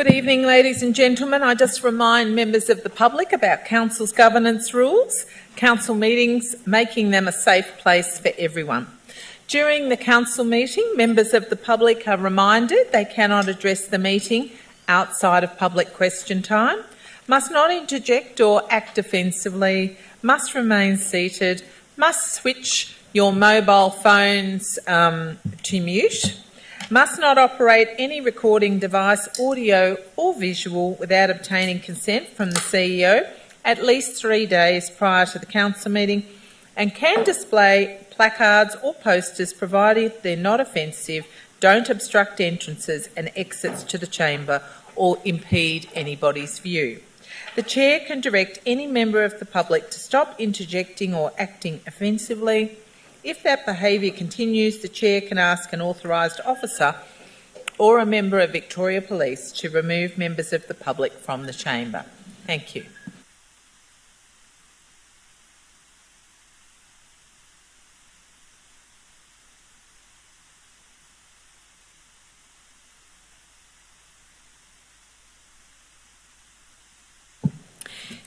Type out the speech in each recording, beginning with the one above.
Good evening, ladies and gentlemen. I just remind members of the public about Council's governance rules, Council meetings, making them a safe place for everyone. During the Council meeting, members of the public are reminded they cannot address the meeting outside of public question time, must not interject or act offensively, must remain seated, must switch your mobile phones to mute, must not operate any recording device, audio or visual, without obtaining consent from the CEO at least 3 days prior to the Council meeting, and can display placards or posters provided they're not offensive, don't obstruct entrances and exits to the chamber or impede anybody's view. The Chair can direct any member of the public to stop interjecting or acting offensively. If that behaviour continues, the Chair can ask an authorised officer or a member of Victoria Police to remove members of the public from the chamber. Thank you.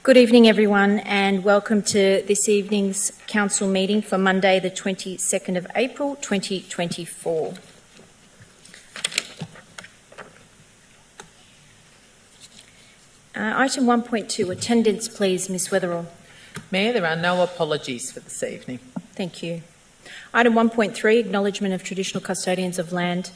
Good evening, everyone, and welcome to this evening's Council meeting for Monday, the 22nd of April, 2024. Item 1.2, attendance, please, Ms Weatherall. Mayor, there are no apologies for this evening. Thank you. Item 1.3, acknowledgement of traditional custodians of land.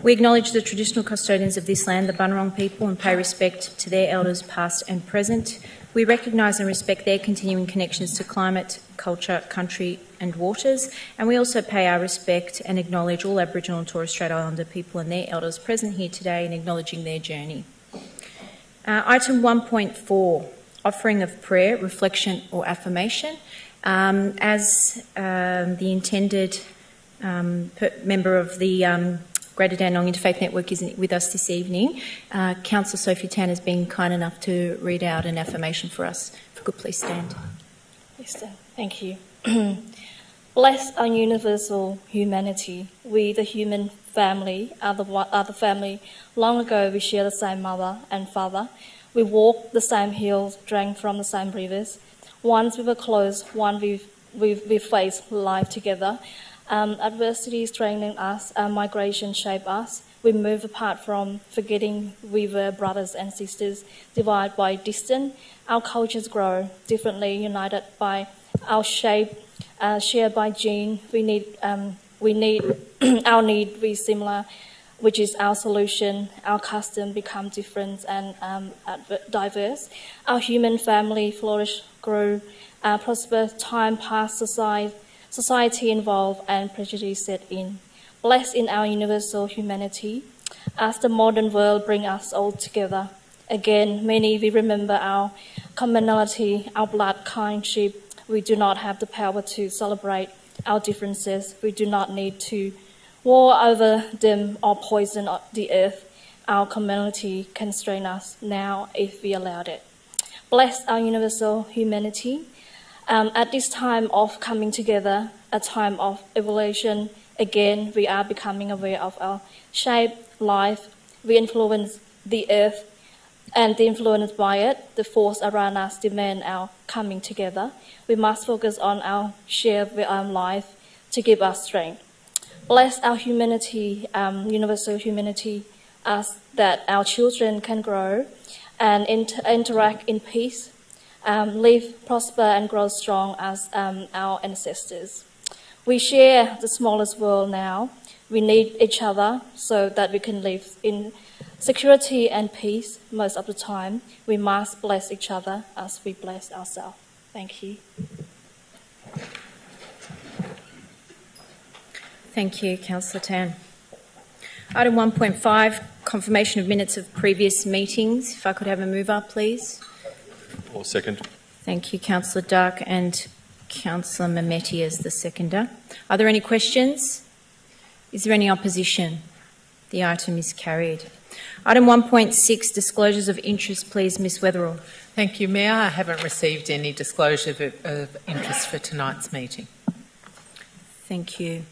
We acknowledge the traditional custodians of this land, the Bunurong people, and pay respect to their elders past and present. We recognise and respect their continuing connections to climate, culture, country and waters, and we also pay our respect and acknowledge all Aboriginal and Torres Strait Islander people and their elders present here today and acknowledging their journey. Item 1.4, offering of prayer, reflection or affirmation. As the intended member of the Greater Dandenong Interfaith Network is with us this evening, Councillor Sophie Tan has been kind enough to read out an affirmation for us. If you could please stand. Yes, sir. Thank you. Bless our universal humanity. We, the human family, are the family. Long ago, we share the same mother and father. We walk the same hills, drank from the same rivers. Once we were close, one we faced life together. Adversity strengthened us, migration shaped us. We moved apart from forgetting we were brothers and sisters, divided by distance. Our cultures grow differently, united by our shape, shared by gene. We need our need be similar, which is our solution. Our custom become different and diverse. Our human family flourish, grew, prosper. Time passed, society evolved and prejudice set in. Blessed in our universal humanity, as the modern world brings us all together. Again, many we remember our commonality, our blood kinship. We do not have the power to celebrate our differences. We do not need to war over them or poison the earth. Our commonality can strain us now if we allowed it. Bless our universal humanity. At this time of coming together, a time of evolution, again, we are becoming aware of our shape, life. We influence the earth, and influenced by it, the force around us demand our coming together. We must focus on our shared life to give us strength. Bless our humanity, universal humanity, as that our children can grow and interact in peace, live, prosper and grow strong as our ancestors. We share the smallest world now. We need each other so that we can live in security and peace most of the time. We must bless each other as we bless ourselves. Thank you. Thank you, Councillor Tan. Item 1.5, confirmation of minutes of previous meetings. If I could have a mover, please. Or second. Thank you, Councillor Dark and Councillor Mehmeti as the seconder. Are there any questions? Is there any opposition? The item is carried. Item 1.6, disclosures of interest, please, Ms Weatherall. Thank you, Mayor. I haven't received any disclosure of interest for tonight's meeting. Thank you.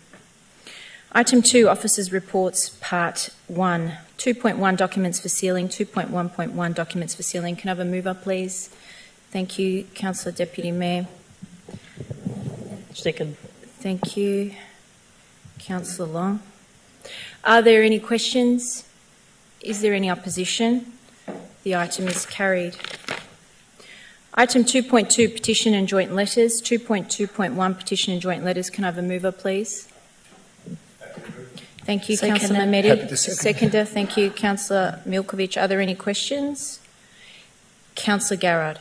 Item 2, Officers' Reports, Part 1. 2.1, Documents for Sealing. 2.1.1, Documents for Sealing. Can I have a mover, please? Thank you, Councillor Deputy Mayor. Second. Thank you, Councillor Long. Are there any questions? Is there any opposition? The item is carried. Item 2.2, Petition and Joint Letters. 2.2.1, Petition and Joint Letters. Can I have a mover, please? Thank you, Seconder. Councillor Happy Mehdi. to second. Seconder. Thank you, Councillor Milkovich. Are there any questions? Councillor Garrard.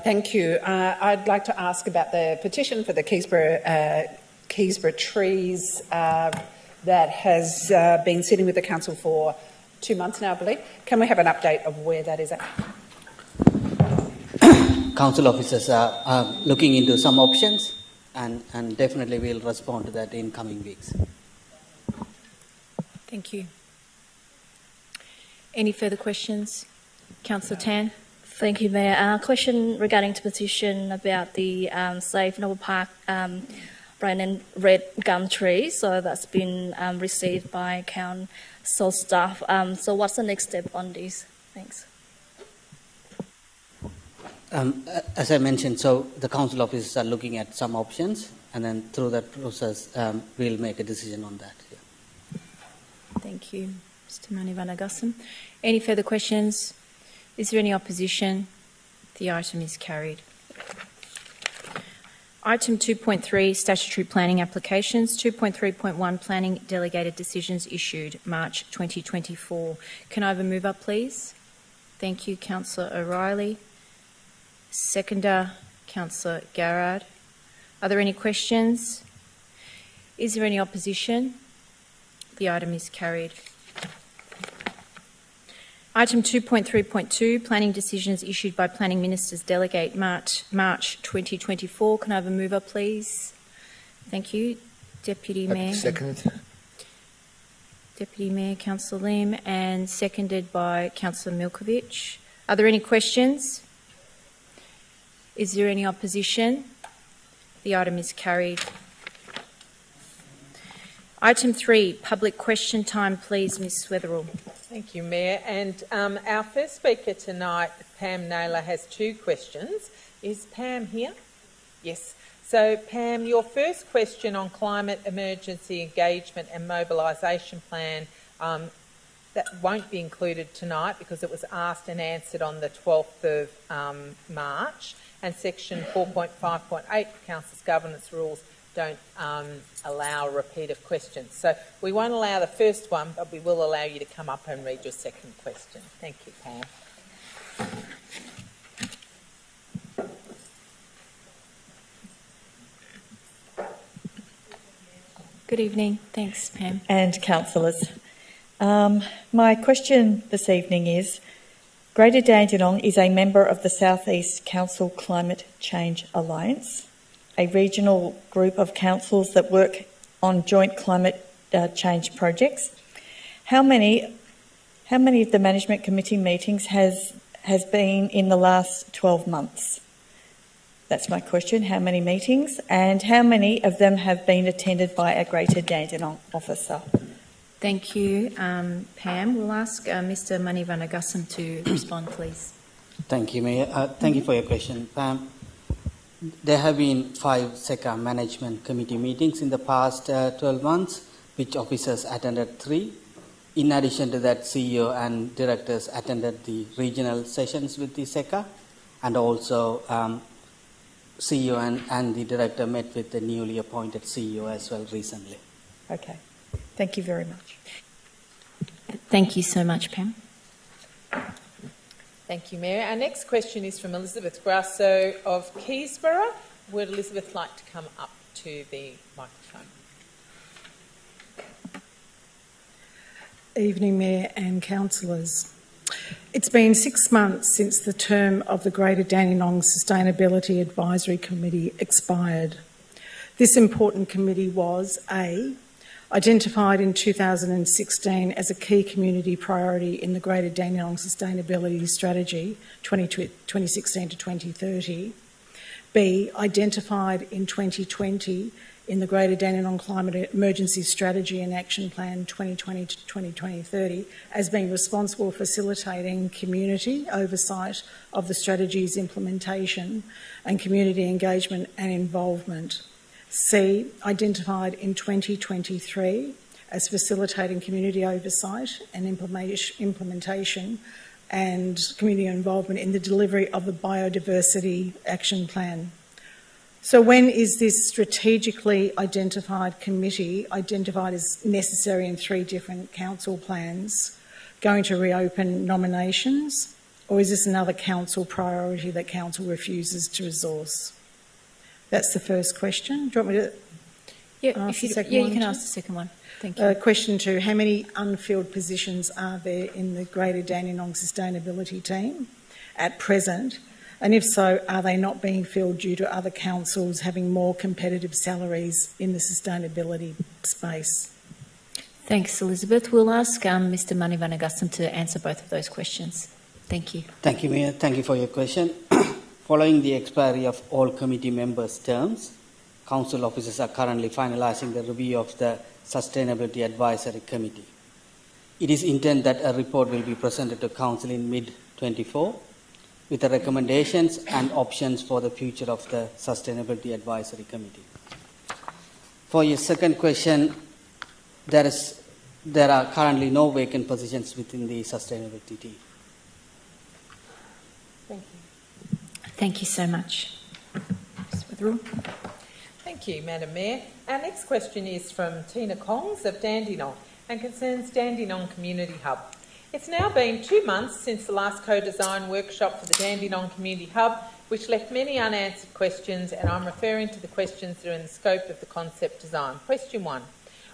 Thank you. I'd like to ask about the petition for the Keysborough trees that has been sitting with the council for 2 months now, I believe. Can we have an update of where that is at? Council officers are looking into some options and definitely we'll respond to that in coming weeks. Thank you. Any further questions? Councillor Tan. Thank you, Mayor. Question regarding the petition about the Safe Noble Park brown and red gum tree. So that's been received by council staff. So what's the next step on this? Thanks. As I mentioned, so the council officers are looking at some options and then through that process we'll make a decision on that. Yeah. Thank you, Mr. Manivanagasan. Any further questions? Is there any opposition? The item is carried. Item 2.3, Statutory Planning Applications. 2.3.1, Planning Delegated Decisions issued March 2024. Can I have a mover, please? Thank you, Councillor O'Reilly. Seconder, Councillor Garrard. Are there any questions? Is there any opposition? The item is carried. Item 2.3.2, Planning Decisions issued by Planning Ministers Delegate March 2024. Can I have a mover, please? Thank you. Deputy Mayor. Seconded. Deputy Mayor, Councillor Lim, and seconded by Councillor Milkovich. Are there any questions? Is there any opposition? The item is carried. Item 3, public question time, please, Ms Weatherall. Thank you, Mayor. And our first speaker tonight, Pam Naylor, has 2 questions. Is Pam here? Yes. So, Pam, your first question on climate emergency engagement and mobilisation plan, that won't be included tonight because it was asked and answered on the 12th of March, and section 4.5.8 of Council's governance rules don't allow a repeat of questions. So we won't allow the first one, but we will allow you to come up and read your second question. Thank you, Pam. Good evening. Thanks, Pam. And councillors. My question this evening is, Greater Dandenong is a member of the South East Council Climate Change Alliance, a regional group of councils that work on joint climate change projects. How many of the management committee meetings has been in the last 12 months? That's my question. How many meetings, and how many of them have been attended by a Greater Dandenong officer? Thank you, Pam. We'll ask Mr Manivanagasan to respond, please. Thank you, Mayor. Thank you for your question, Pam. There have been 5 SECA Management Committee meetings in the past 12 months, which officers attended 3. In addition to that, CEO and directors attended the regional sessions with the SECA, and also CEO and the director met with the newly appointed CEO as well recently. Okay. Thank you very much. Thank you so much, Pam. Thank you, Mayor. Our next question is from Elizabeth Grasso of Keysborough. Would Elizabeth like to come up to the microphone? Evening, Mayor and councillors. It's been 6 months since the term of the Greater Dandenong Sustainability Advisory Committee expired. This important committee was identified in 2016 as a key community priority in the Greater Dandenong Sustainability Strategy 2016 to 2030. B, identified in 2020 in the Greater Dandenong Climate Emergency Strategy and Action Plan 2020 to 2030 as being responsible for facilitating community oversight of the strategy's implementation and community engagement and involvement. C, identified in 2023 as facilitating community oversight and implementation and community involvement in the delivery of the Biodiversity Action Plan. So when is this strategically identified committee, identified as necessary in 3 different council plans, going to reopen nominations, or is this another council priority that council refuses to resource? That's the first question. Do you want me to ask the second one? You can ask the second one. Thank you. Question 2, how many unfilled positions are there in the Greater Dandenong Sustainability team at present? And if so, are they not being filled due to other councils having more competitive salaries in the sustainability space? Thanks, Elizabeth. We'll ask Mr Manivanagustam to answer both of those questions. Thank you. Thank you, Mayor. Thank you for your question. Following the expiry of all committee members' terms, council officers are currently finalising the review of the Sustainability Advisory Committee. It is intended that a report will be presented to council in mid-24 with the recommendations and options for the future of the Sustainability Advisory Committee. For your second question, there are currently no vacant positions within the sustainability team. Thank you. Thank you so much. Ms Witherell. Thank you, Madam Mayor. Our next question is from Tina Kongs of Dandenong and concerns Dandenong Community Hub. It's now been 2 months since the last co-design workshop for the Dandenong Community Hub, which left many unanswered questions, and I'm referring to the questions that are in the scope of the concept design. Question 1,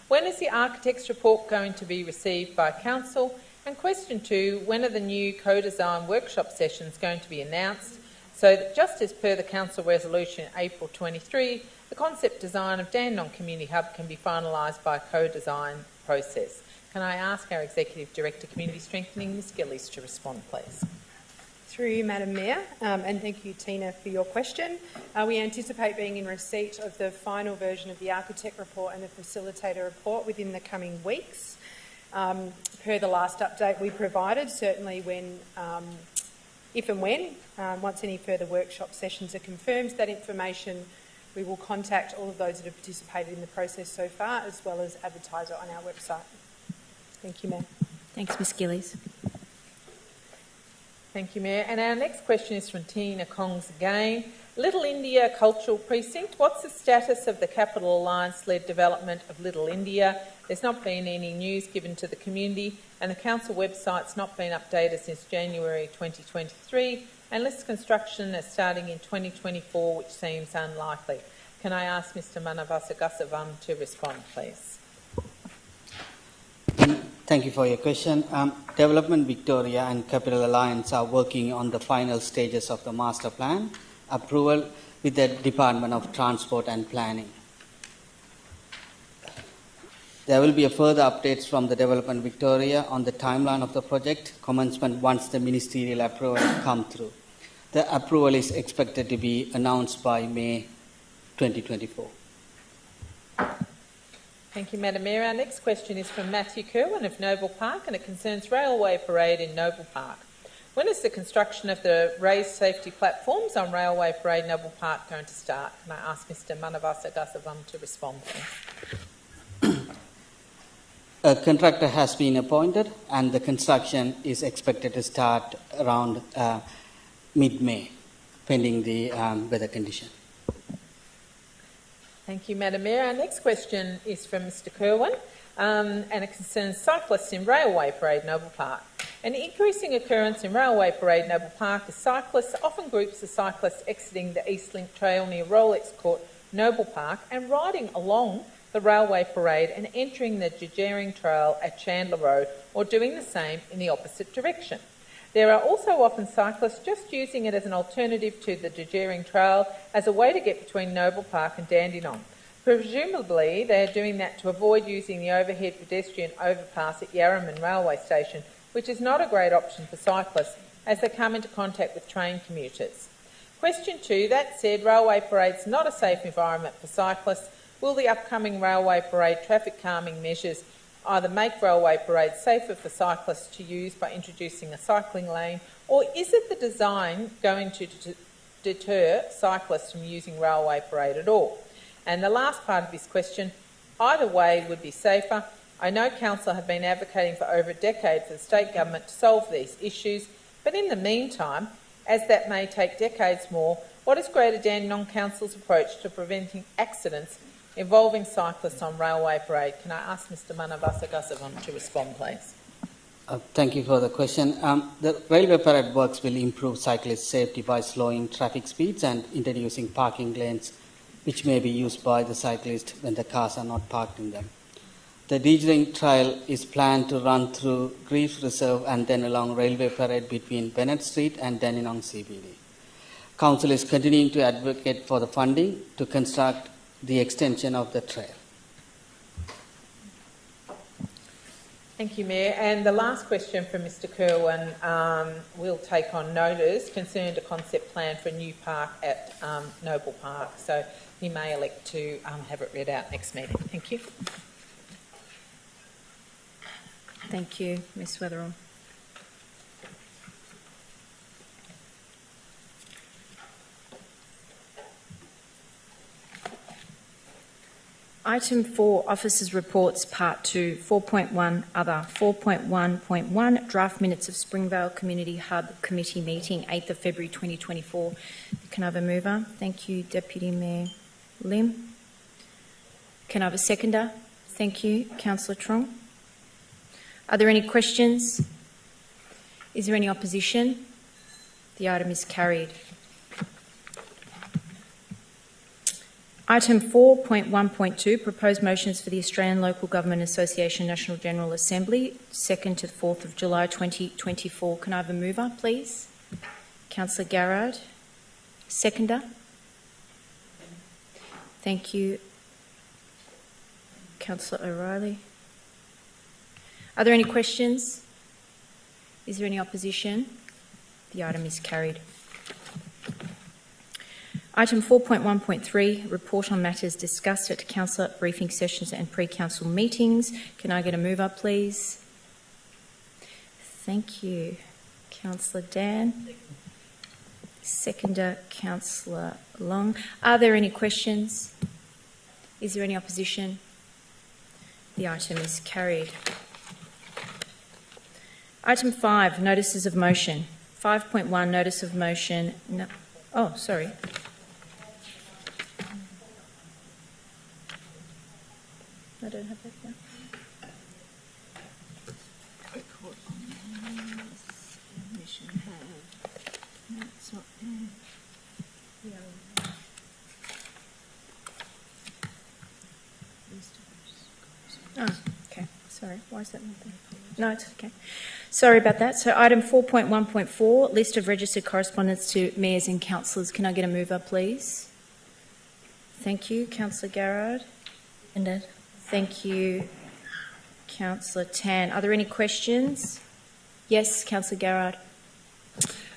when is the architect's report going to be received by Council? And question 2, when are the new co-design workshop sessions going to be announced so that, just as per the Council resolution April 23, the concept design of Dandenong Community Hub can be finalised by a co-design process? Can I ask our Executive Director, Community Strengthening, Ms Gillies, to respond, please? Through you, Madam Mayor, and thank you, Tina, for your question. We anticipate being in receipt of the final version of the architect report and the facilitator report within the coming weeks. Per the last update we provided, certainly when, if and when, once any further workshop sessions are confirmed, that information we will contact all of those that have participated in the process so far, as well as advertise it on our website. Thank you, Mayor. Thanks, Ms Gillies. Thank you, Mayor. And our next question is from Tina Kongs again. Little India Cultural Precinct, what's the status of the Capital Alliance-led development of Little India? There's not been any news given to the community, and the council website's not been updated since January 2023, and lists construction as starting in 2024, which seems unlikely. Can I ask Mr Manivanagustam to respond, please? Thank you for your question. Development Victoria and Capital Alliance are working on the final stages of the master plan approval with the Department of Transport and Planning. There will be a further updates from the Development Victoria on the timeline of the project commencement once the ministerial approval come through. The approval is expected to be announced by May 2024. Thank you, Madam Mayor. Our next question is from Matthew Kerwin of Noble Park, and it concerns Railway Parade in Noble Park. When is the construction of the raised safety platforms on Railway Parade Noble Park going to start? Can I ask Mr Manivanagustam to respond, please? A contractor has been appointed and the construction is expected to start around mid-May, pending the weather condition. Thank you, Madam Mayor. Our next question is from Mr Kerwin, and it concerns cyclists in Railway Parade Noble Park. An increasing occurrence in Railway Parade Noble Park is cyclists, often groups of cyclists exiting the Eastlink Trail near Rolex Court, Noble Park, and riding along the Railway Parade and entering the Jejering Trail at Chandler Road, or doing the same in the opposite direction. There are also often cyclists just using it as an alternative to the Jejering Trail as a way to get between Noble Park and Dandenong. Presumably, they are doing that to avoid using the overhead pedestrian overpass at Yarraman Railway Station, which is not a great option for cyclists as they come into contact with train commuters. Question 2, that said, Railway Parade's not a safe environment for cyclists, will the upcoming railway parade traffic calming measures either make railway parades safer for cyclists to use by introducing a cycling lane, or is it the design going to deter cyclists from using railway parade at all? And the last part of this question, either way would be safer. I know Council have been advocating for over a decade for the state government to solve these issues, but in the meantime, as that may take decades more, what is Greater Dandenong Council's approach to preventing accidents involving cyclists on railway parade? Can I ask Mr Manavasa Gasavan to respond, please? Thank you for the question. The railway parade works will improve cyclist safety by slowing traffic speeds and introducing parking lanes which may be used by the cyclist when the cars are not parked in them. The Deejring Trail is planned to run through Grief Reserve and then along railway parade between Bennett Street and Dandenong CBD. Council is continuing to advocate for the funding to construct the extension of the trail. Thank you, Mayor. And the last question from Mr Kerwin will take on notice, concerned a concept plan for a new park at Noble Park. So he may elect to have it read out next meeting. Thank you. Thank you, Ms Weatherall. Item 4, Officers' Reports, Part 2, 4.1, Other, 4.1.1, Draft Minutes of Springvale Community Hub Committee Meeting, 8th of February 2024. Can I have a mover? Thank you, Deputy Mayor Lim. Can I have a seconder? Thank you, Councillor Trong. Are there any questions? Is there any opposition? The item is carried. Item 4.1.2, Proposed Motions for the Australian Local Government Association National General Assembly, 2nd to the 4th of July 2024. Can I have a mover, please? Councillor Garrard. Seconder? Thank you, Councillor O'Reilly. Are there any questions? Is there any opposition? The item is carried. Item 4.1.3, Report on matters discussed at council briefing sessions and pre-council meetings. Can I get a mover, please? Thank you. Councillor Dan. Seconder, Councillor Long. Are there any questions? Is there any opposition? The item is carried. Item 5, Notices of Motion. 5.1, Notice of Motion. No. Oh, sorry. I don't have that now. Oh, okay. Sorry. Why is that not there? No, it's okay. Sorry about that. So item 4.1.4, List of registered correspondence to mayors and councillors. Can I get a mover, please? Thank you. Councillor Garrard. Indeed. Thank you, Councillor Tan. Are there any questions? Yes, Councillor Garrard.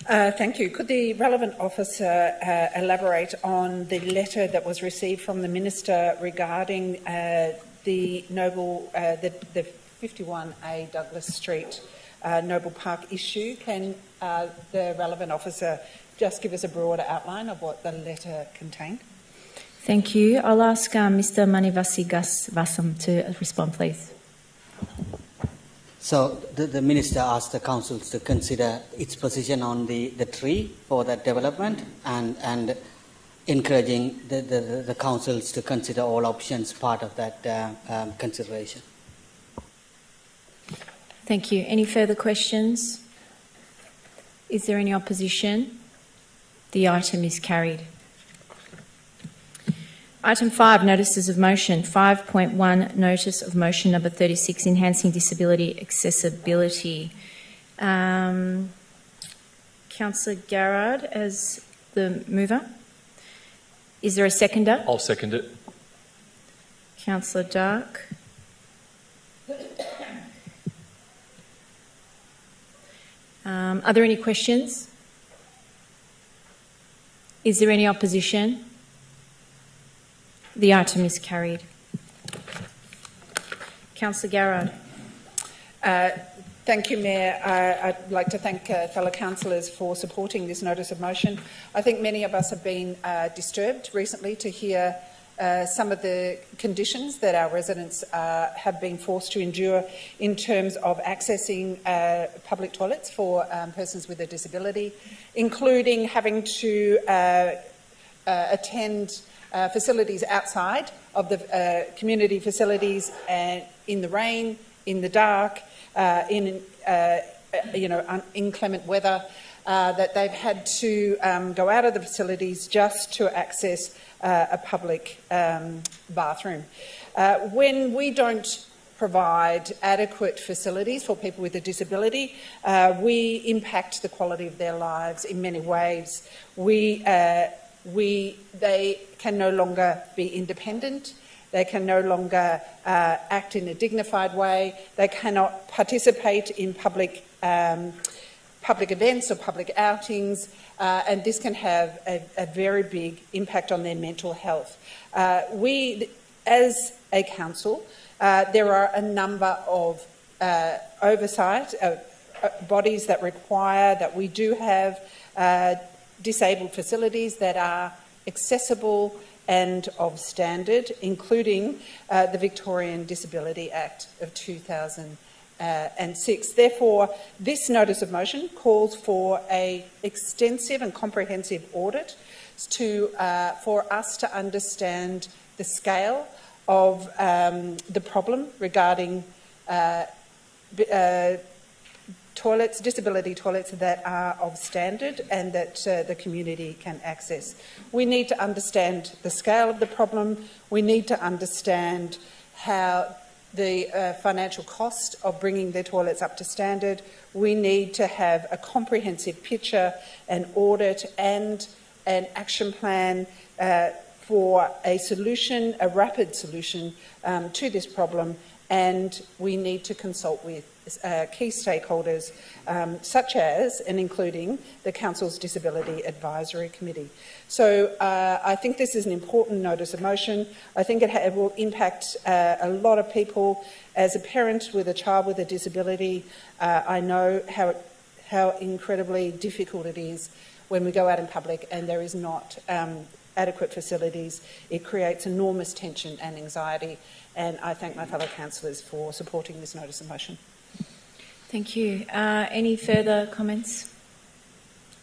Thank you. Could the relevant officer elaborate on the letter that was received from the Minister regarding the 51A Douglas Street Noble Park issue? Can the relevant officer just give us a broader outline of what the letter contained? Thank you. I'll ask Mr. Manivasi Gasvasam to respond, please. So the Minister asked the councils to consider its position on the tree for that development and encouraging the councils to consider all options part of that consideration. Thank you. Any further questions? Is there any opposition? The item is carried. Item 5, Notices of Motion. 5.1, Notice of Motion number 36, Enhancing Disability Accessibility. Councillor Garrard as the mover. Is there a seconder? I'll second it. Councillor Dark. Are there any questions? Is there any opposition? The item is carried. Councillor Garrard. Thank you, Mayor. I'd like to thank fellow councillors for supporting this notice of motion. I think many of us have been disturbed recently to hear some of the conditions that our residents have been forced to endure in terms of accessing public toilets for persons with a disability, including having to attend facilities outside of the community facilities and in the rain, in the dark, in inclement weather, that they've had to go out of the facilities just to access a public bathroom. When we don't provide adequate facilities for people with a disability, we impact the quality of their lives in many ways. They can no longer be independent. They can no longer act in a dignified way. They cannot participate in public events or public outings, and this can have a very big impact on their mental health. We, as a council, there are a number of oversight bodies that require that we do have disabled facilities that are accessible and of standard, including the Victorian Disability Act of 2006. Therefore, this notice of motion calls for an extensive and comprehensive audit for us to understand the scale of the problem regarding disability toilets that are of standard and that the community can access. We need to understand the scale of the problem. We need to understand how the financial cost of bringing their toilets up to standard. We need to have a comprehensive picture, an audit and an action plan for a solution, a rapid solution to this problem, and we need to consult with key stakeholders such as and including the Council's Disability Advisory Committee. So I think this is an important notice of motion. I think it will impact a lot of people. As a parent with a child with a disability, I know how incredibly difficult it is when we go out in public and there is not adequate facilities. It creates enormous tension and anxiety, and I thank my fellow councillors for supporting this notice of motion. Thank you. Any further comments?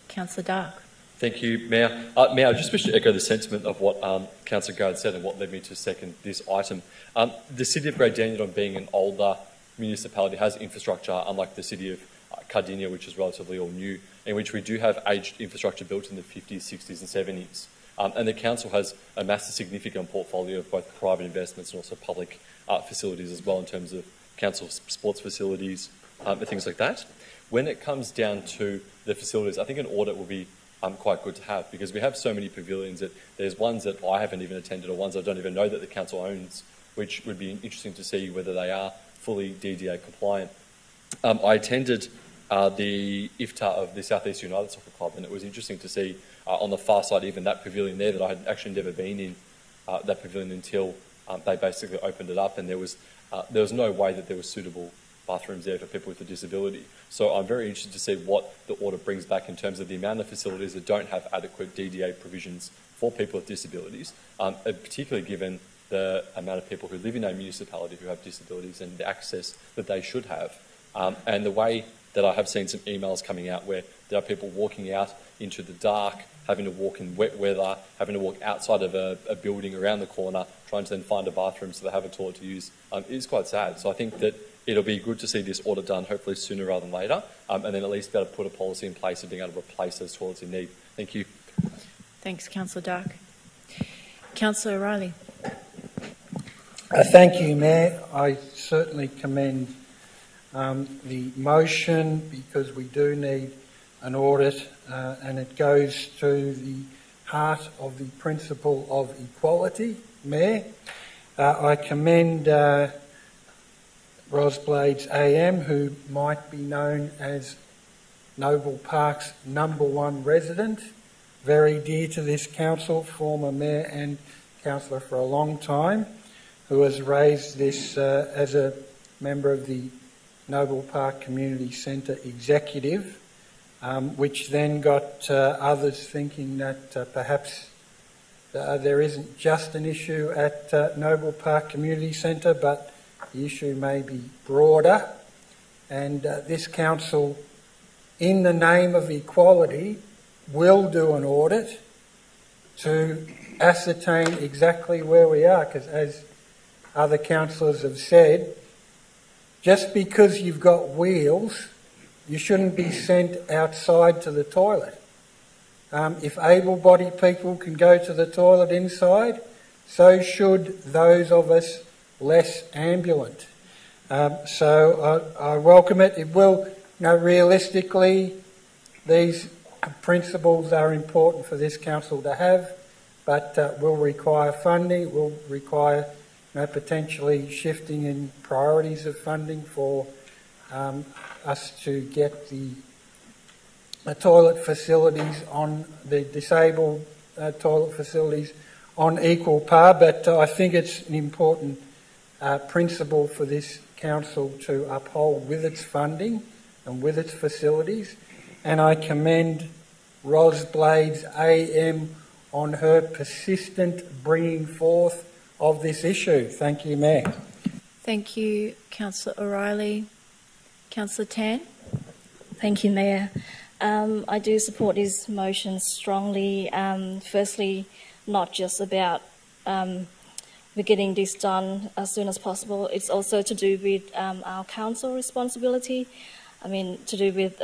Councillor Dark. Thank you, Mayor. Mayor, I just wish to echo the sentiment of what Councillor Garrard said and what led me to second this item. The City of Great Dandenong, being an older municipality, has infrastructure, unlike the City of Cardinia, which is relatively all new, in which we do have aged infrastructure built in the 50s, 60s and 70s. And the Council has amassed a significant portfolio of both private investments and also public facilities as well, in terms of council sports facilities and things like that. When it comes down to the facilities, I think an audit will be quite good to have, because we have so many pavilions that there's ones that I haven't even attended or ones I don't even know that the Council owns, which would be interesting to see whether they are fully DDA compliant. I attended the IFTA of the South East United Soccer Club, and it was interesting to see on the far side even that pavilion there that I had actually never been in that pavilion until they basically opened it up, and there was no way that there was suitable bathrooms there for people with a disability. So I'm very interested to see what the audit brings back in terms of the amount of facilities that don't have adequate DDA provisions for people with disabilities, particularly given the amount of people who live in a municipality who have disabilities and the access that they should have. And the way that I have seen some emails coming out where there are people walking out into the dark, having to walk in wet weather, having to walk outside of a building around the corner, trying to then find a bathroom so they have a toilet to use, is quite sad. So I think that it'll be good to see this audit done, hopefully sooner rather than later, and then at least be able to put a policy in place of being able to replace those toilets in need. Thank you. Thanks, Councillor Dark. Councillor O'Reilly. Thank you, Mayor. I certainly commend the motion, because we do need an audit, and it goes to the heart of the principle of equality, Mayor. I commend Rosblades AM, who might be known as Noble Park's #1 resident, very dear to this council, former mayor and councillor for a long time, who has raised this as a member of the Noble Park Community Centre executive, which then got others thinking that perhaps there isn't just an issue at Noble Park Community Centre, but the issue may be broader. And this council, in the name of equality, will do an audit to ascertain exactly where we are, because as other councillors have said, just because you've got wheels, you shouldn't be sent outside to the toilet. If able-bodied people can go to the toilet inside, so should those of us less ambulant. So I welcome it. It will, realistically, these principles are important for this council to have, but will require funding, will require potentially shifting in priorities of funding for us to get the toilet facilities on the disabled toilet facilities on equal par. But I think it's an important principle for this council to uphold with its funding and with its facilities. And I commend Ros Blades AM on her persistent bringing forth of this issue. Thank you, Mayor. Thank you, Councillor O'Reilly. Councillor Tan? Thank you, Mayor. I do support this motion strongly. Firstly, not just about we're getting this done as soon as possible. It's also to do with our council responsibility. I mean, to do with,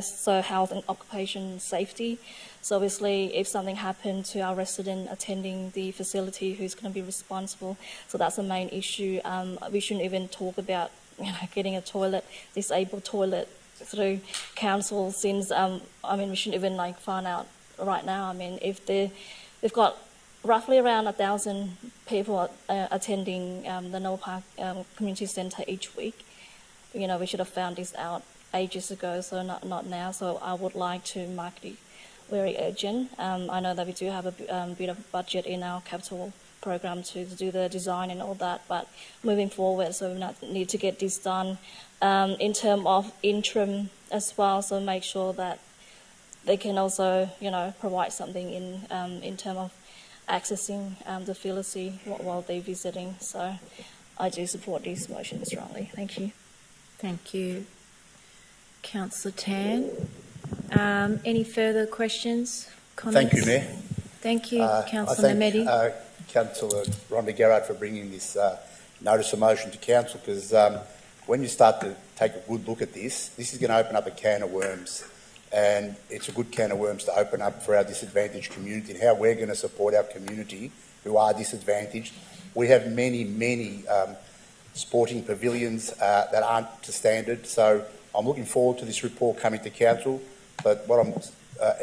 so health and occupation safety. So obviously, if something happened to our resident attending the facility, who's going to be responsible? So that's the main issue. We shouldn't even talk about getting a toilet, disabled toilet through council, since we shouldn't even find out right now. I mean, if we've got roughly around 1,000 people attending the Noble Park Community Centre each week. We should have found this out ages ago, so not now. So I would like to mark it very urgent. I know that we do have a bit of budget in our capital program to do the design and all that, but moving forward, so we need to get this done in terms of interim as well. So make sure that they can also, provide something in terms of accessing the facility while they're visiting. So I do support this motion strongly. Thank you. Thank you, Councillor Tan. Any further questions, comments? Thank you, Mayor. Thank you, Councillor Mehmedi. I thank Councillor Rhonda Garrard for bringing this notice of motion to Council, because when you start to take a good look at this is going to open up a can of worms, and it's a good can of worms to open up for our disadvantaged community and how we're going to support our community who are disadvantaged. We have many sporting pavilions that aren't to standard, so I'm looking forward to this report coming to Council, but what I'm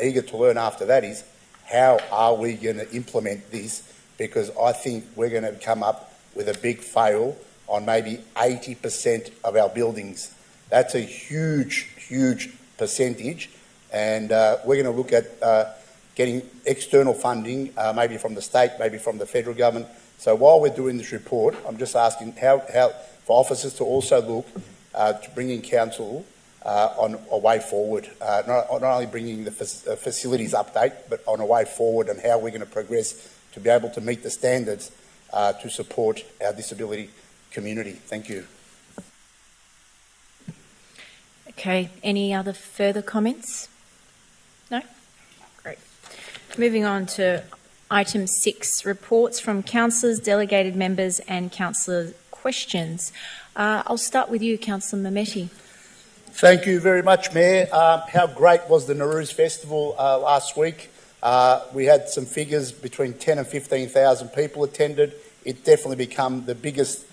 eager to learn after that is how are we going to implement this, because I think we're going to come up with a big fail on maybe 80% of our buildings. That's a huge percentage, and we're going to look at getting external funding, maybe from the state, maybe from the federal government. So while we're doing this report, I'm just asking how for officers to also look to bringing Council on a way forward, not only bringing the facilities update, but on a way forward and how we're going to progress to be able to meet the standards to support our disability community. Thank you. Okay, any other further comments? No? Great. Moving on to item 6, reports from councillors, delegated members and councillor questions. I'll start with you, Councillor Mehmedi. Thank you very much, Mayor. How great was the Nauru's Festival last week? We had some figures between 10 and 15,000 people attended. It definitely became the biggest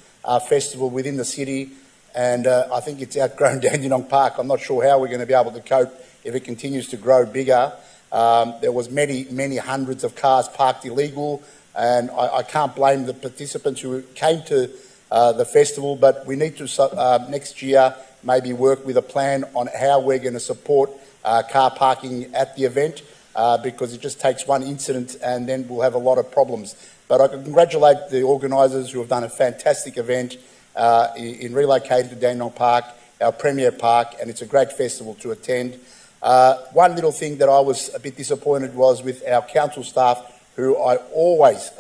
festival within the city, and I think it's outgrown Dandenong Park. I'm not sure how we're going to be able to cope if it continues to grow bigger. There was many hundreds of cars parked illegal, and I can't blame the participants who came to the festival, but we need to next year maybe work with a plan on how we're going to support car parking at the event. because it just takes one incident and then we'll have a lot of problems. But I congratulate the organisers who have done a fantastic event in relocating to Dandenong Park, our premier park, and it's a great festival to attend. One little thing that I was a bit disappointed was with our council staff, who I always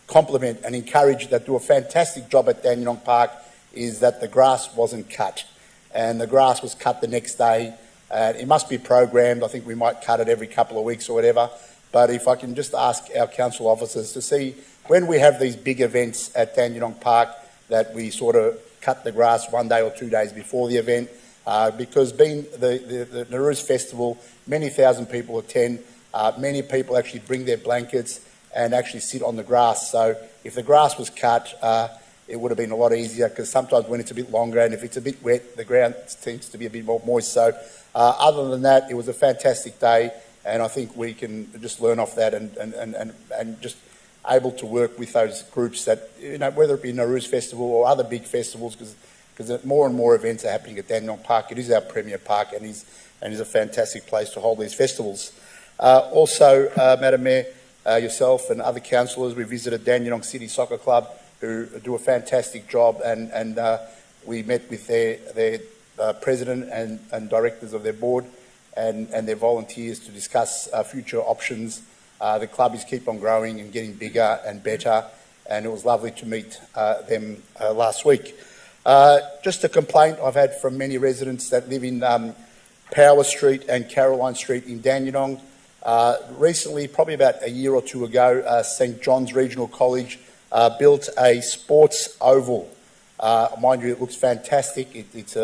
compliment and encourage, that do a fantastic job at Dandenong Park, is that the grass wasn't cut. And the grass was cut the next day. It must be programmed. I think we might cut it every couple of weeks or whatever. But if I can just ask our council officers to see, when we have these big events at Dandenong Park, that we sort of cut the grass 1 day or 2 days before the event, because being the Nauru's Festival, many thousand people attend. Many people actually bring their blankets and actually sit on the grass. So if the grass was cut, it would have been a lot easier, because sometimes when it's a bit longer and if it's a bit wet, the ground tends to be a bit more moist. So other than that, it was a fantastic day, and I think we can just learn off that and just able to work with those groups that, you know, whether it be Nauru's Festival or other big festivals, because more and more events are happening at Dandenong Park. It is our premier park and is a fantastic place to hold these festivals. Also, Madam Mayor, yourself and other councillors, we visited Dandenong City Soccer Club, who do a fantastic job, and we met with their president and directors of their board and their volunteers to discuss future options. The club is keep on growing and getting bigger and better, and it was lovely to meet them last week. Just a complaint I've had from many residents that live in Power Street and Caroline Street in Dandenong. Recently, probably about a year or two ago, St John's Regional College built a sports oval. Mind you, it looks fantastic. It's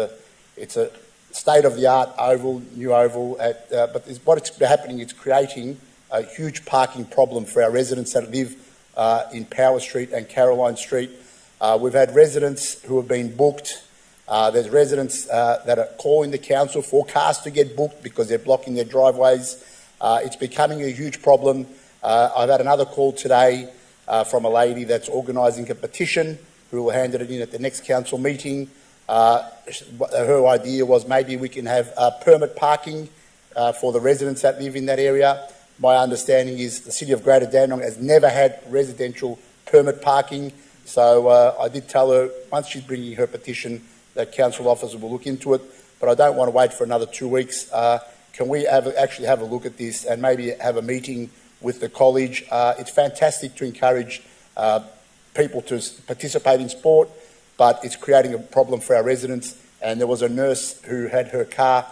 a state-of-the-art oval, new oval. But what's happening, it's creating a huge parking problem for our residents that live in Power Street and Caroline Street. We've had residents who have been booked. There's residents that are calling the council for cars to get booked because they're blocking their driveways. It's becoming a huge problem. I've had another call today from a lady that's organising a petition, who will hand it in at the next council meeting. Her idea was maybe we can have permit parking for the residents that live in that area. My understanding is the City of Greater Dandenong has never had residential permit parking. So I did tell her, once she's bringing her petition, that council officers will look into it. But I don't want to wait for another 2 weeks. Can we actually have a look at this and maybe have a meeting with the college? It's fantastic to encourage people to participate in sport, but it's creating a problem for our residents. And there was a nurse who had her car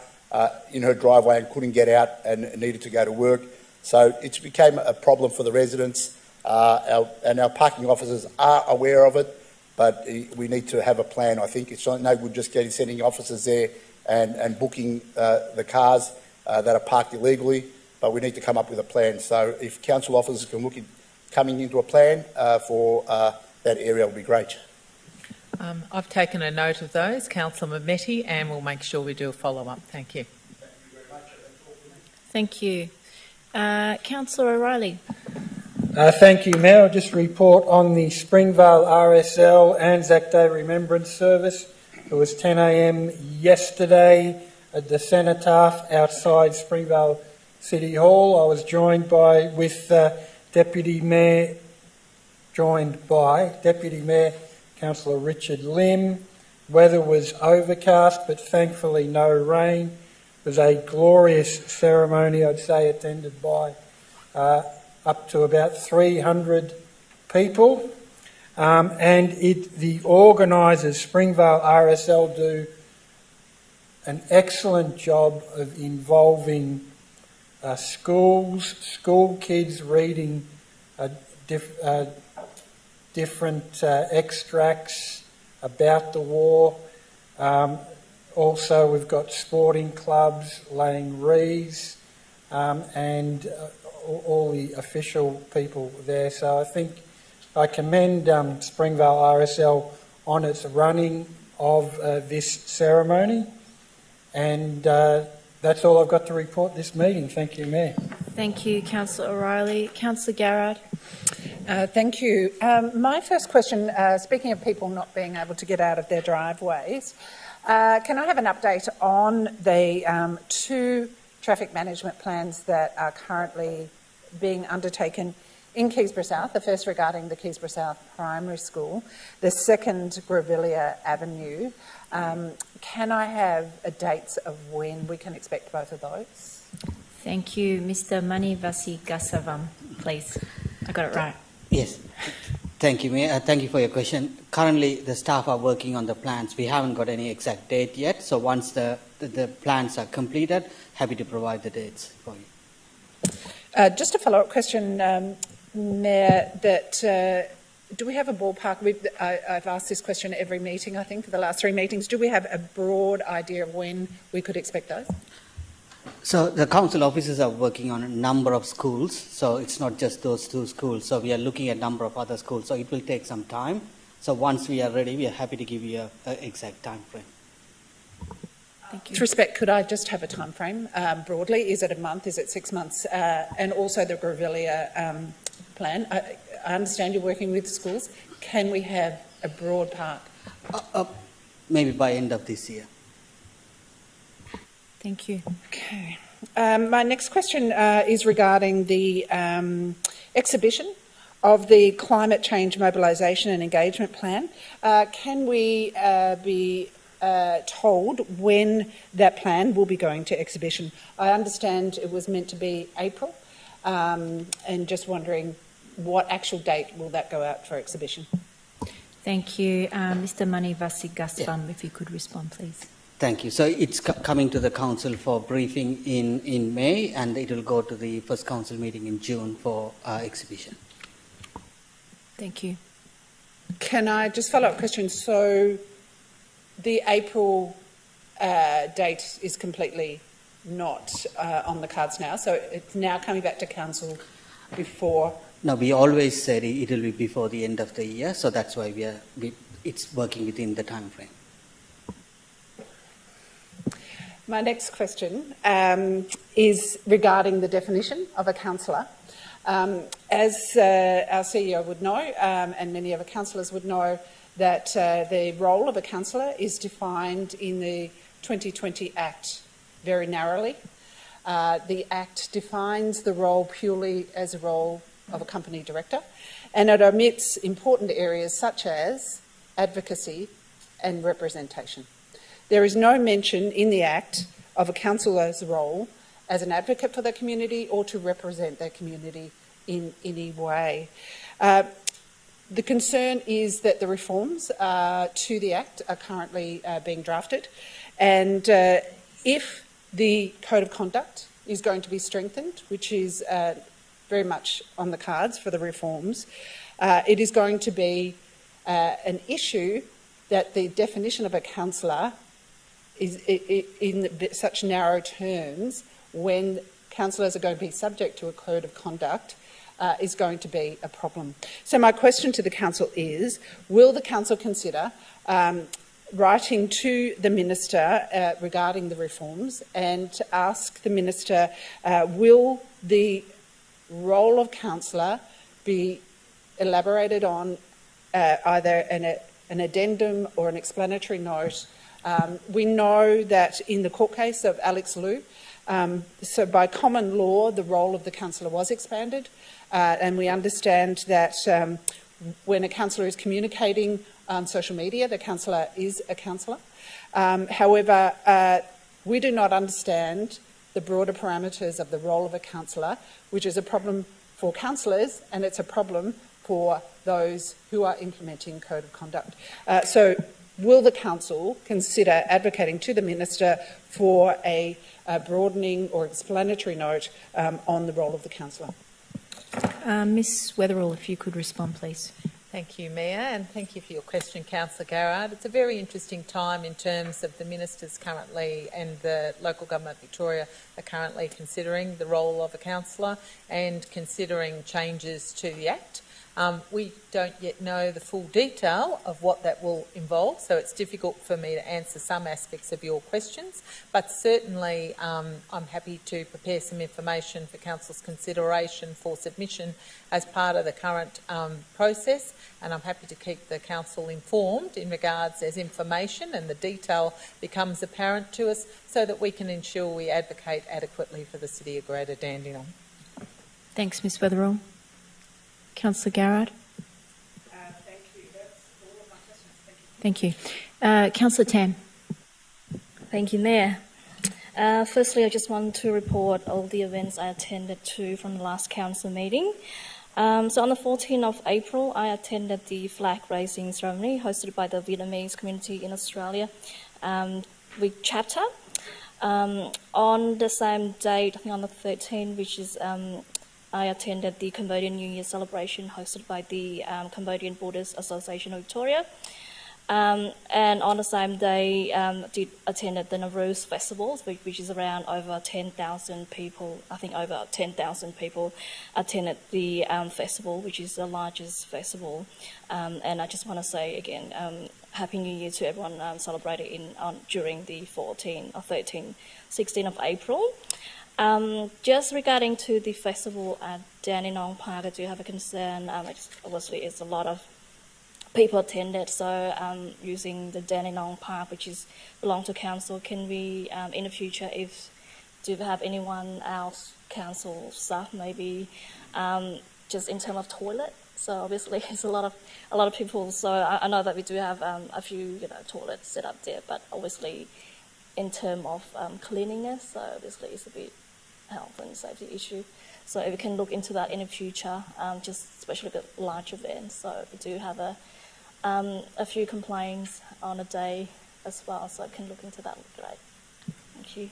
in her driveway and couldn't get out and needed to go to work. So it became a problem for the residents. Our parking officers are aware of it, but we need to have a plan. I think it's no good just sending officers there and booking the cars that are parked illegally, but we need to come up with a plan. So if council officers can look at coming into a plan for that area, will be great. I've taken a note of those, Councillor Mehmeti, and we'll make sure we do a follow-up. Thank you. Thank you. Councillor O'Reilly. Thank you, Mayor. I'll just report on the Springvale RSL Anzac Day Remembrance Service. It was 10 a.m. yesterday at the Cenotaph outside Springvale City Hall. I was joined by Deputy Mayor Councillor Richard Lim. Weather was overcast, but thankfully no rain. It was a glorious ceremony, I'd say, attended by up to about 300 people. And the organisers, Springvale RSL, do an excellent job of involving school kids reading different extracts about the war. Also, we've got sporting clubs laying wreaths and all the official people there. So I think I commend Springvale RSL on its running of this ceremony. And that's all I've got to report this meeting. Thank you, Mayor. Thank you, Councillor O'Reilly. Councillor Garrard. Thank you. My first question, speaking of people not being able to get out of their driveways, can I have an update on the two traffic management plans that are currently being undertaken in Keysborough South, the first regarding the Keysborough South Primary School, the second Grevillea Avenue. Can I have dates of when we can expect both of those? Thank you. Mr. Manivasi Gasavam, please. I got it right. Yes. Thank you, Mayor. Thank you for your question. Currently, the staff are working on the plans. We haven't got any exact date yet, so once the plans are completed, happy to provide the dates for you. Just a follow-up question, Mayor, that do we have a ballpark? I've asked this question at every meeting, I think, for the last 3 meetings. Do we have a broad idea of when we could expect those? So the council officers are working on a number of schools, so it's not just those 2 schools. So we are looking at a number of other schools, so it will take some time. So once we are ready, we are happy to give you an exact time frame. Thank you. With respect, could I just have a time frame broadly? Is it a month? Is it 6 months? And also the Grevillea plan. I understand you're working with schools. Can we have a broad park? Maybe by end of this year. Thank you. Okay. My next question is regarding the exhibition of the Climate Change Mobilisation and Engagement Plan. Can we be told when that plan will be going to exhibition? I understand it was meant to be April, and just wondering what actual date will that go out for exhibition? Thank you. Mr. Manivasi Gasavam, if you could respond, please. Thank you. So it's coming to the council for briefing in May, and it will go to the first council meeting in June for exhibition. Thank you. Can I just follow up question? So the April date is completely not on the cards now, so it's now coming back to council before. No, we always said it will be before the end of the year, so that's why it's working within the time frame. My next question is regarding the definition of a councillor. As our CEO would know, and many other councillors would know, that the role of a councillor is defined in the 2020 Act very narrowly. The Act defines the role purely as a role of a company director, and it omits important areas such as advocacy and representation. There is no mention in the Act of a councillor's role as an advocate for the community or to represent their community in any way. The concern is that the reforms to the Act are currently being drafted, and if the Code of Conduct is going to be strengthened, which is very much on the cards for the reforms, it is going to be an issue that the definition of a councillor is in such narrow terms when councillors are going to be subject to a code of conduct is going to be a problem. So my question to the council is, will the council consider writing to the minister regarding the reforms and to ask the minister, will the role of councillor be elaborated on either an addendum or an explanatory note? We know that in the court case of Alex Liu, so by common law, the role of the councillor was expanded, and we understand that when a councillor is communicating on social media, the councillor is a councillor. However, we do not understand the broader parameters of the role of a councillor, which is a problem for councillors, and it's a problem for those who are implementing code of conduct. So will the council consider advocating to the minister for a broadening or explanatory note on the role of the councillor? Ms Weatherall, if you could respond, please. Thank you, Mayor, and thank you for your question, Councillor Garrard. It's a very interesting time in terms of the ministers currently and the local government Victoria are currently considering the role of a councillor and considering changes to the Act. We don't yet know the full detail of what that will involve, so it's difficult for me to answer some aspects of your questions, but certainly I'm happy to prepare some information for Council's consideration for submission as part of the current process, and I'm happy to keep the Council informed in regards as information and the detail becomes apparent to us so that we can ensure we advocate adequately for the City of Greater Dandenong. Thanks, Ms Weatherall. Councillor Garrard. Thank you. That's all of my questions. Thank you. Thank you. Councillor Tan. Thank you, Mayor. Firstly, I just want to report all the events I attended to from the last council meeting. So on the 14th of April, I attended the flag raising ceremony hosted by the Vietnamese community in Australia with chapter. On the same date, I think on the 13th, which is I attended the Cambodian New Year celebration hosted by the Cambodian Buddhist Association of Victoria. And on the same day, did attended the Nowruz Festival, which is around over 10,000 people. I think over 10,000 people attended the festival, which is the largest festival. And I just want to say again, Happy New Year to everyone celebrating during the 14th or 13th, 16th of April. Just regarding to the festival at Dandenong Park, I do have a concern. Obviously, it's a lot of people attended, so using the Dandenong Park, which is belong to council, can we in the future, if do you have anyone else council staff maybe just in terms of toilet? So obviously it's a lot of people. So I know that we do have a few toilets set up there, but obviously in terms of cleanliness, so obviously it's a bit health and safety issue. So if we can look into that in the future, just especially with large events. So we do have a few complaints on a day as well, so I can look into that. Great. Thank you.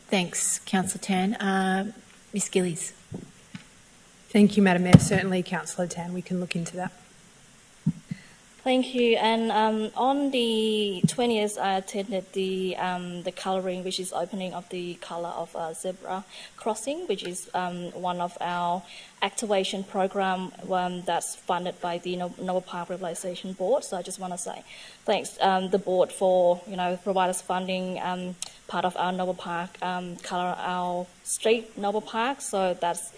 Thanks, Councillor Tan. Ms Gillies. Thank you, Madam Mayor. Certainly, Councillor Tan, we can look into that. Thank you. And on the 20th, I attended the colouring, which is opening of the colour of zebra crossing, which is one of our activation program that's funded by the Noble Park Revitalisation Board. So I just want to say thanks the board for provide us funding part of our Noble Park colour our street Noble Park. So that's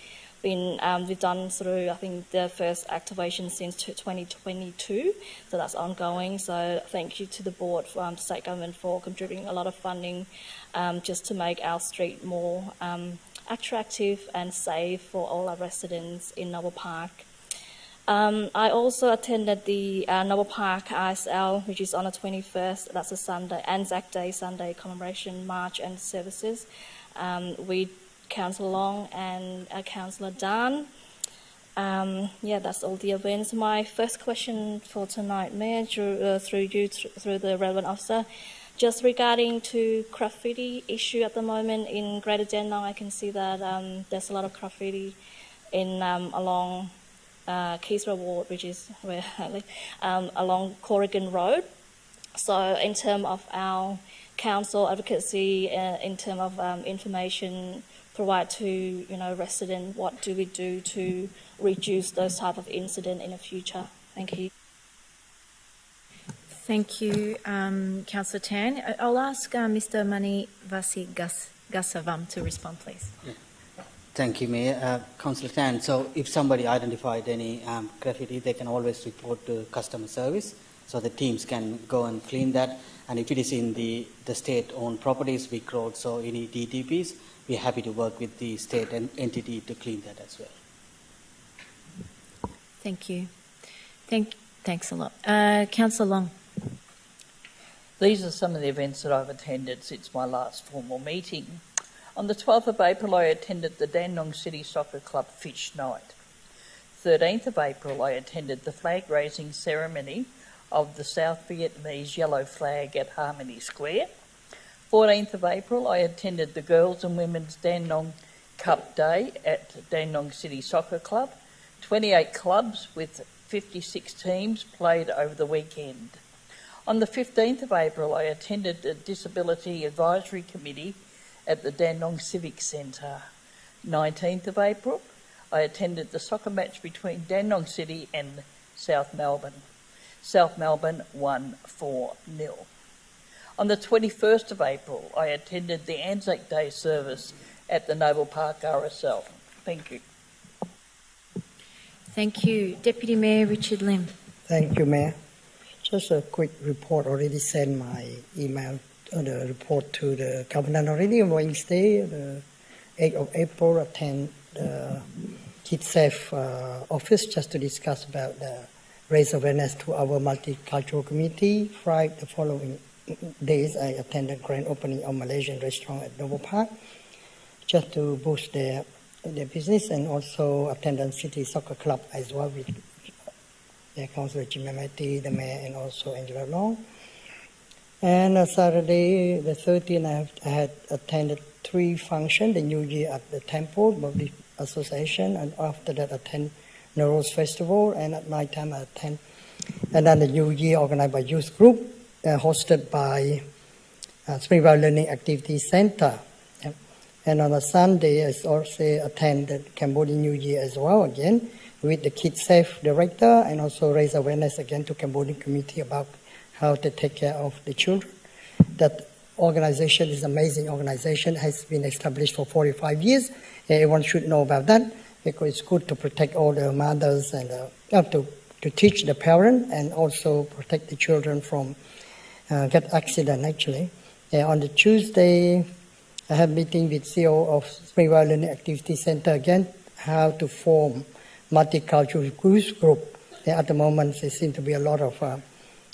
been we've done through I think the first activation since 2022, so that's ongoing. So thank you to the board, state government, for contributing a lot of funding just to make our street more attractive and safe for all our residents in Noble Park. I also attended the Noble Park ISL, which is on the 21st. That's a Sunday, Anzac Day Sunday commemoration march and services. We Councillor Long and Councillor Dan. That's all the events. My first question for tonight, Mayor, through the relevant officer, just regarding to graffiti issue at the moment in Greater Dandenong. I can see that there's a lot of graffiti in along Keysborough Ward, which is where I live, along Corrigan Road. So in terms of our council advocacy, in terms of information provide to residents, what do we do to reduce those type of incidents in the future? Thank you. Thank you, Councillor Tan. I'll ask Mr. Mani Vasi Gasavam to respond, please. Yeah. Thank you, Mayor. Councillor Tan, so if somebody identified any graffiti, they can always report to customer service, so the teams can go and clean that. And if it is in the state-owned properties, Vic Road, so any DTPs, we're happy to work with the state entity to clean that as well. Thank you. Thanks a lot. Councillor Long. These are some of the events that I've attended since my last formal meeting. On the 12th of April, I attended the Dandenong City Soccer Club Fish Night. 13th of April, I attended the flag-raising ceremony of the South Vietnamese yellow flag at Harmony Square. 14th of April, I attended the Girls and Women's Dandenong Cup Day at Dandenong City Soccer Club. 28 clubs with 56 teams played over the weekend. On the 15th of April, I attended the Disability Advisory Committee at the Dandenong Civic Centre. 19th of April, I attended the soccer match between Dandenong City and South Melbourne. South Melbourne won 4-0. On the 21st of April, I attended the Anzac Day service at the Noble Park RSL. Thank you. Thank you. Deputy Mayor Richard Lim. Thank you, Mayor. Just a quick report. Already sent my email, the report to the Governor already on Wednesday, the 8th of April, attend the Kids Safe office just to discuss about the raise awareness to our multicultural community. Friday, the following days, I attended grand opening of Malaysian restaurant at Noble Park just to boost their business, and also attended City Soccer Club as well with their Councillor Jim Amati, the Mayor, and also Angela Long. And Saturday, the 13th, I had attended 3 functions, the New Year at the Temple, Buddhist Association, and after that attend Nowruz Festival, and at night time I attend. And then the New Year organized by Youth Group, hosted by Springvale Learning Activity Center. And on a Sunday, I also attended Cambodian New Year as well, again, with the Kids Safe Director, and also raise awareness again to Cambodian community about how to take care of the children. That organization is an amazing organization, has been established for 45 years. Everyone should know about that, because it's good to protect all the mothers and to teach the parents, and also protect the children from get accident, actually. On the Tuesday, I have meeting with CEO of Springvale Learning Activity Center again, how to form multicultural youth group. At the moment, there seems to be a lot of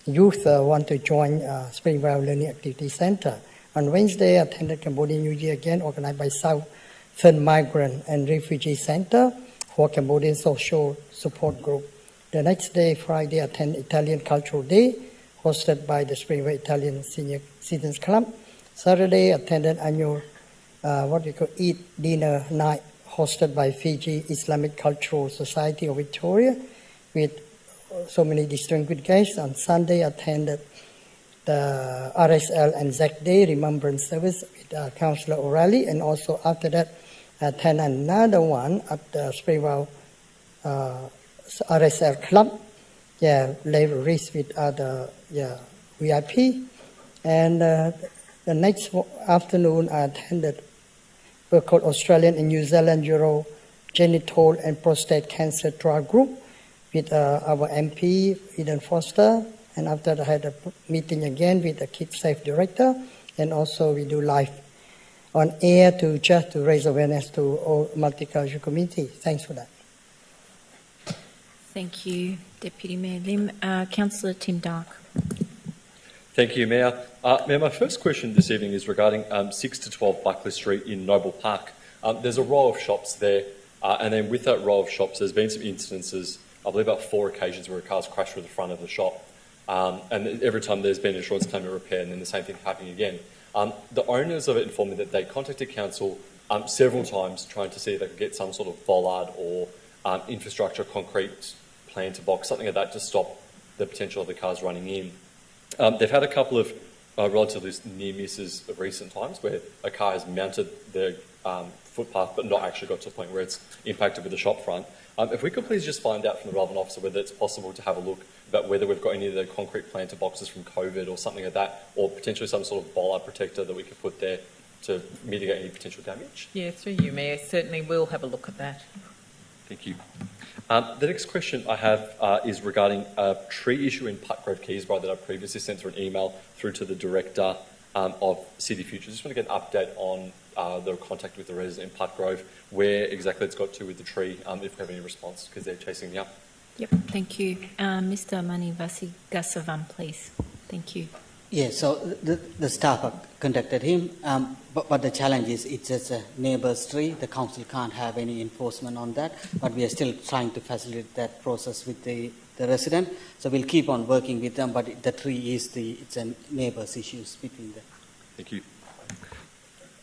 youth want to join Springvale Learning Activity Center. On Wednesday, I attended Cambodian New Year again, organized by Southern Migrant and Refugee Center for Cambodian Social Support Group. The next day, Friday, I attended Italian Cultural Day, hosted by the Springvale Italian Senior Citizens Club. Saturday, attended annual Eat Dinner Night, hosted by Fiji Islamic Cultural Society of Victoria, with so many distinguished guests. On Sunday, attended the RSL and ZAC Day Remembrance Service with Councillor O'Reilly, and also after that, attended another one at the Springvale RSL Club, Level Race with other VIP. And the next afternoon, I attended what's called Australian and New Zealand Urogenital and Prostate Cancer Trial Group with our MP, Eden Foster. And after that, I had a meeting again with the Kids Safe Director, and also we do live on air to just to raise awareness to all multicultural community. Thanks for that. Thank you, Deputy Mayor Lim. Councillor Tim Dark. Thank you, Mayor. Mayor, my first question this evening is regarding 6 to 12 Buckley Street in Noble Park. There's a row of shops there, and then with that row of shops, there's been some incidences, I believe about 4 occasions where a car's crashed through the front of the shop. And every time there's been an insurance claim or repair, and then the same thing happening again. The owners of it informed me that they contacted council several times trying to see if they could get some sort of bollard or infrastructure, concrete planter box, something like that to stop the potential of the cars running in. They've had a couple of relatively near misses of recent times where a car has mounted the footpath but not actually got to the point where it's impacted with the shop front. If we could please just find out from the relevant officer whether it's possible to have a look about whether we've got any of the concrete planter boxes from COVID or something like that, or potentially some sort of bollard protector that we could put there to mitigate any potential damage. Yeah, through you, Mayor. Certainly we'll have a look at that. Thank you. The next question I have is regarding a tree issue in Putgrove, Keysborough that I previously sent through an email through to the Director of City Future. Just want to get an update on the contact with the resident in Putgrove, where exactly it's got to with the tree, if we have any response, because they're chasing me up. Yep, thank you. Mr. Mani Vasigasavam, please. Thank you. Yeah, so the staff have contacted him, but the challenge is it's just a neighbour's tree. The council can't have any enforcement on that, but we are still trying to facilitate that process with the resident. So we'll keep on working with them, but the tree is it's a neighbour's issues between them. Thank you.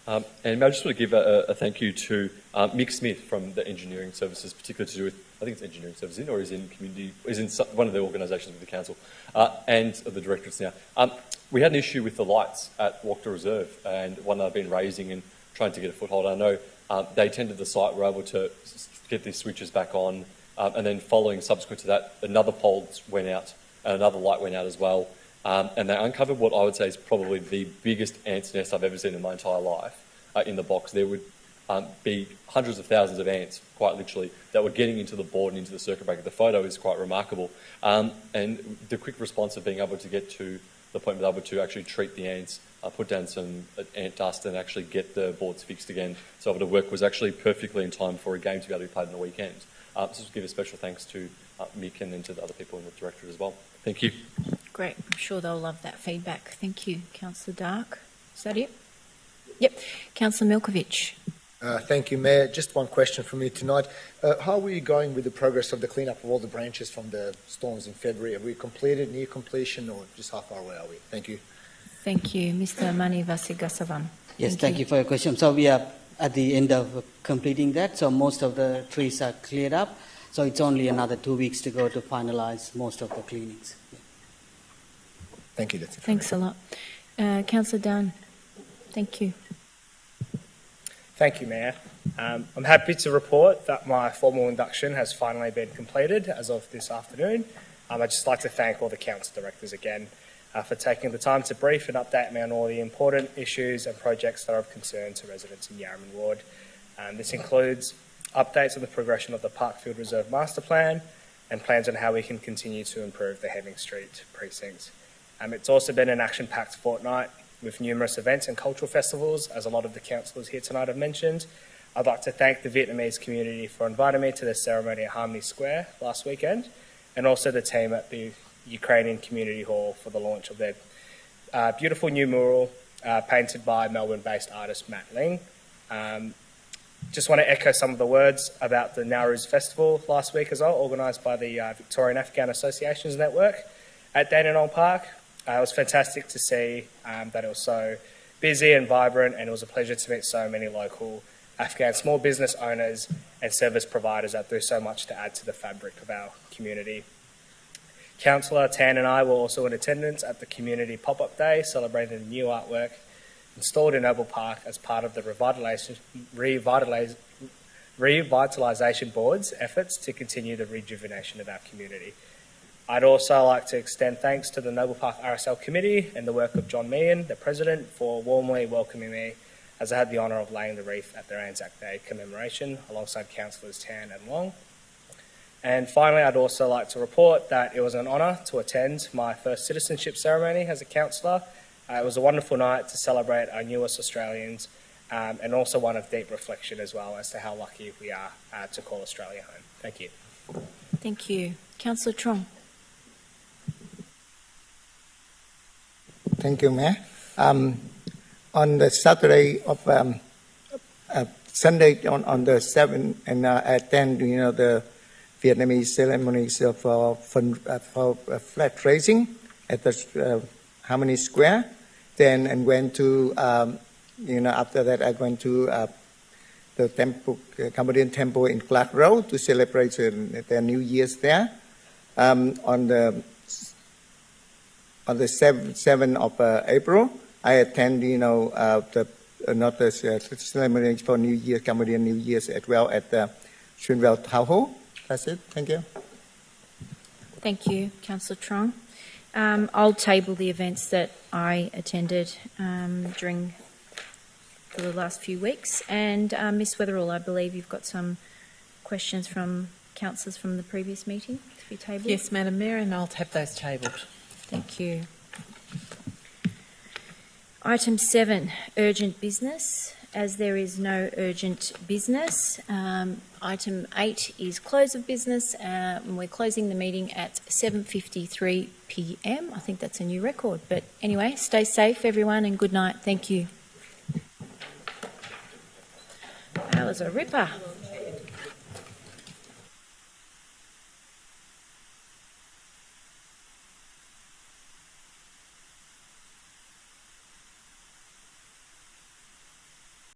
And I just want to give a thank you to Mick Smith from the Engineering Services, particularly to do with, I think it's Engineering Services, or is in community, is in one of the organisations with the council, and the directorates now. We had an issue with the lights at Walker Reserve, and one that I've been raising and trying to get a foothold. I know They attended the site, were able to get these switches back on, and then subsequent to that, another pole went out and another light went out as well. And they uncovered what I would say is probably the biggest ant's nest I've ever seen in my entire life in the box. There would be hundreds of thousands of ants, quite literally, that were getting into the board and into the circuit breaker. The photo is quite remarkable. And the quick response of being able to get to the point where they were able to actually treat the ants, put down some ant dust and actually get the boards fixed again, so able to work, was actually perfectly in time for a game to be able to be played on the weekend. So just give a special thanks to Mick and then to the other people in the directorate as well. Thank you. Great. I'm sure they'll love that feedback. Thank you, Councillor Dark. Is that it? Yep. Councillor Milkovich. Thank you, Mayor. Just one question from me tonight. How are we going with the progress of the clean-up of all the branches from the storms in February? Have we completed, near completion, or just how far away are we? Thank you. Thank you. Mr. Mani Vasigasavan. Yes, thank you for your question. So we are at the end of completing that. So most of the trees are cleared up. So it's only another 2 weeks to go to finalise most of the cleanings. Yeah. Thank you. Thanks a lot. Councillor Dunn. Thank you. Thank you, Mayor. I'm happy to report that my formal induction has finally been completed as of this afternoon. I'd just like to thank all the council directors again for taking the time to brief and update me on all the important issues and projects that are of concern to residents in Yarraman Ward. This includes updates on the progression of the Parkfield Reserve Master Plan and plans on how we can continue to improve the Hemming Street precinct. It's also been an action-packed fortnight with numerous events and cultural festivals, as a lot of the councillors here tonight have mentioned. I'd like to thank the Vietnamese community for inviting me to the ceremony at Harmony Square last weekend, and also the team at the Ukrainian Community Hall for the launch of their beautiful new mural painted by Melbourne-based artist Matt Ling. Just want to echo some of the words about the Nowruz Festival last week as well, organised by the Victorian Afghan Associations Network at Dandenong Park. It was fantastic to see that it was so busy and vibrant, and it was a pleasure to meet so many local Afghan small business owners and service providers that do so much to add to the fabric of our community. Councillor Tan and I were also in attendance at the Community Pop-Up Day, celebrating the new artwork installed in Noble Park as part of the Revitalisation Board's efforts to continue the rejuvenation of our community. I'd also like to extend thanks to the Noble Park RSL Committee and the work of John Meehan, the President, for warmly welcoming me as I had the honour of laying the wreath at their Anzac Day commemoration alongside Councillors Tan and Long. And finally, I'd also like to report that it was an honour to attend my first citizenship ceremony as a councillor. It was a wonderful night to celebrate our newest Australians, and also one of deep reflection as well as to how lucky we are to call Australia home. Thank you. Thank you. Councillor Trong. Thank you, Mayor. On the Saturday of Sunday on the 7th, and attend the Vietnamese ceremonies for flag raising at the Harmony Square. Then and went to after that I went to the temple, Cambodian temple in Clark Road to celebrate their New Year's there. On the 7th of April, I attend, the ceremony for New Year, Cambodian New Year's as well at the Schönwald Town Hall. That's it. Thank you. Thank you, Councillor Trong. I'll table the events that I attended for the last few weeks. And Ms Weatherall, I believe you've got some questions from councillors from the previous meeting to be tabled. Yes, Madam Mayor, and I'll have those tabled. Thank you. Item 7, urgent business. As there is no urgent business, item 8 is close of business. And we're closing the meeting at 7:53 p.m. I think that's a new record. But anyway, stay safe, everyone, and good night. Thank you. That was a ripper.